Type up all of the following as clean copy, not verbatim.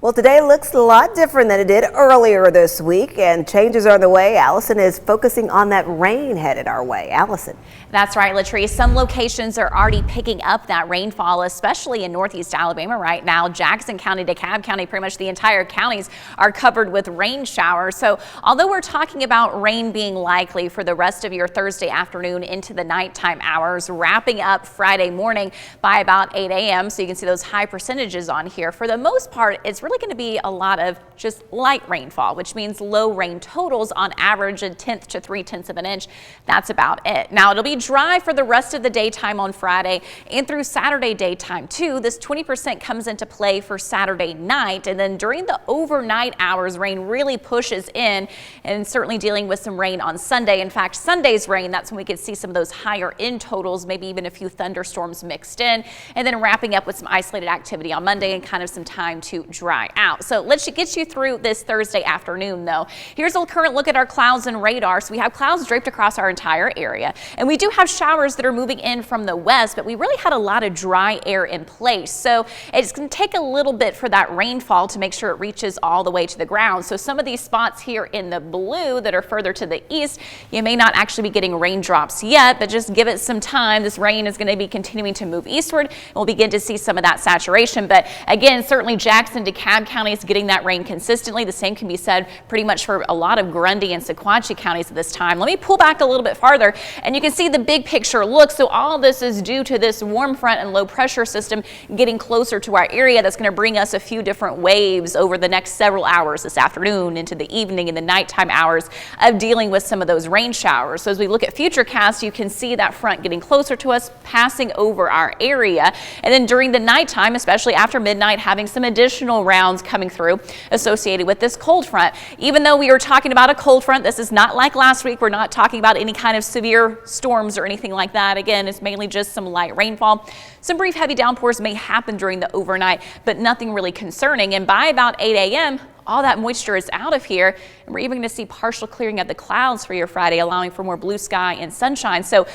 Well, today looks a lot different than it did earlier this week, and changes are on the way. Alyson is focusing on that rain headed our way. Alyson. That's right, Latrice. Some locations are already picking up that rainfall, especially in northeast Alabama right now. Jackson County, DeKalb County, pretty much the entire counties are covered with rain showers. So although we're talking about rain being likely for the rest of your Thursday afternoon into the nighttime hours, wrapping up Friday morning by about 8 a.m. So you can see those high percentages on here. For the most part, it's really going to be a lot of just light rainfall, which means low rain totals on average, 1/10 to 3/10 of an inch. That's about it. Now it'll be dry for the rest of the daytime on Friday and through Saturday daytime too. This 20% comes into play for Saturday night, and then during the overnight hours, rain really pushes in, and certainly dealing with some rain on Sunday. In fact, Sunday's rain, that's when we could see some of those higher in totals, maybe even a few thunderstorms mixed in, and then wrapping up with some isolated activity on Monday and kind of some time to dry out. So let's get you through this Thursday afternoon though. Here's a current look at our clouds and radar. So we have clouds draped across our entire area, and we do have showers that are moving in from the west, but we really had a lot of dry air in place. So it's going to take a little bit for that rainfall to make sure it reaches all the way to the ground. So some of these spots here in the blue that are further to the east, you may not actually be getting raindrops yet, but just give it some time. This rain is going to be continuing to move eastward, and we'll begin to see some of that saturation. But again, certainly Jackson, DeKalb County is getting that rain consistently. The same can be said pretty much for a lot of Grundy and Sequatchie counties at this time. Let me pull back a little bit farther, and you can see the big picture look. So all this is due to this warm front and low pressure system getting closer to our area. That's going to bring us a few different waves over the next several hours this afternoon into the evening and the nighttime hours of dealing with some of those rain showers. So as we look at futurecast, you can see that front getting closer to us, passing over our area, and then during the nighttime, especially after midnight, having some additional rounds coming through associated with this cold front. Even though we were talking about a cold front, this is not like last week. We're not talking about any kind of severe storms or anything like that. Again, it's mainly just some light rainfall. Some brief heavy downpours may happen during the overnight, but nothing really concerning. And by about 8 a.m., all that moisture is out of here, and we're even going to see partial clearing of the clouds for your Friday, allowing for more blue sky and sunshine. So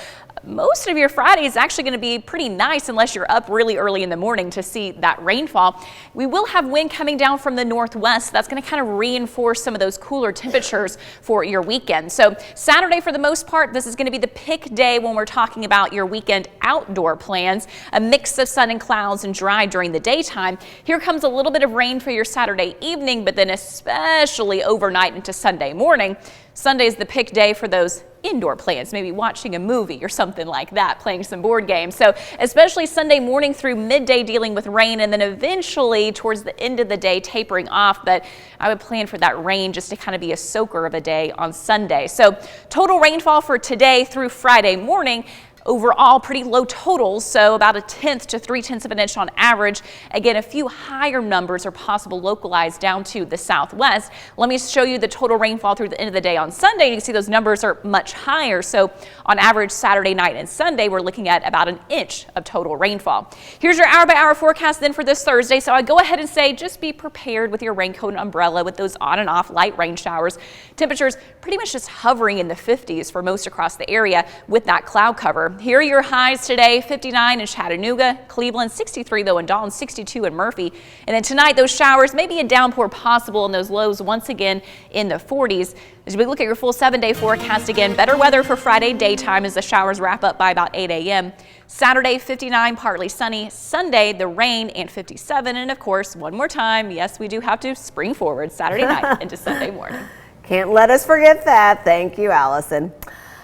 most of your Friday is actually going to be pretty nice unless you're up really early in the morning to see that rainfall. We will have wind coming down from the northwest. That's going to kind of reinforce some of those cooler temperatures for your weekend. So Saturday, for the most part, this is going to be the pick day when we're talking about your weekend outdoor plans. A mix of sun and clouds and dry during the daytime. Here comes a little bit of rain for your Saturday evening, but then especially overnight into Sunday morning. Sunday is the pick day for those indoor plans, maybe watching a movie or something like that, playing some board games. So especially Sunday morning through midday dealing with rain, and then eventually towards the end of the day tapering off. But I would plan for that rain just to kind of be a soaker of a day on Sunday. So total rainfall for today through Friday morning. Overall, pretty low totals, so about 1/10 to 3/10 of an inch on average. Again, a few higher numbers are possible localized down to the southwest. Let me show you the total rainfall through the end of the day on Sunday. You can see those numbers are much higher. So on average, Saturday night and Sunday, we're looking at about 1 inch of total rainfall. Here's your hour-by-hour forecast then for this Thursday. So I go ahead and say just be prepared with your raincoat and umbrella with those on and off light rain showers. Temperatures pretty much just hovering in the 50s for most across the area with that cloud cover. Here are your highs today: 59 in Chattanooga, Cleveland, 63 though in Dalton, 62 in Murphy. And then tonight, those showers, maybe a downpour possible, and those lows once again in the 40s. As we look at your full 7-day forecast, again, better weather for Friday daytime as the showers wrap up by about 8 a.m. Saturday, 59, partly sunny. Sunday, the rain and 57. And of course, one more time, yes, we do have to spring forward Saturday night into Sunday morning. Can't let us forget that. Thank you, Alyson.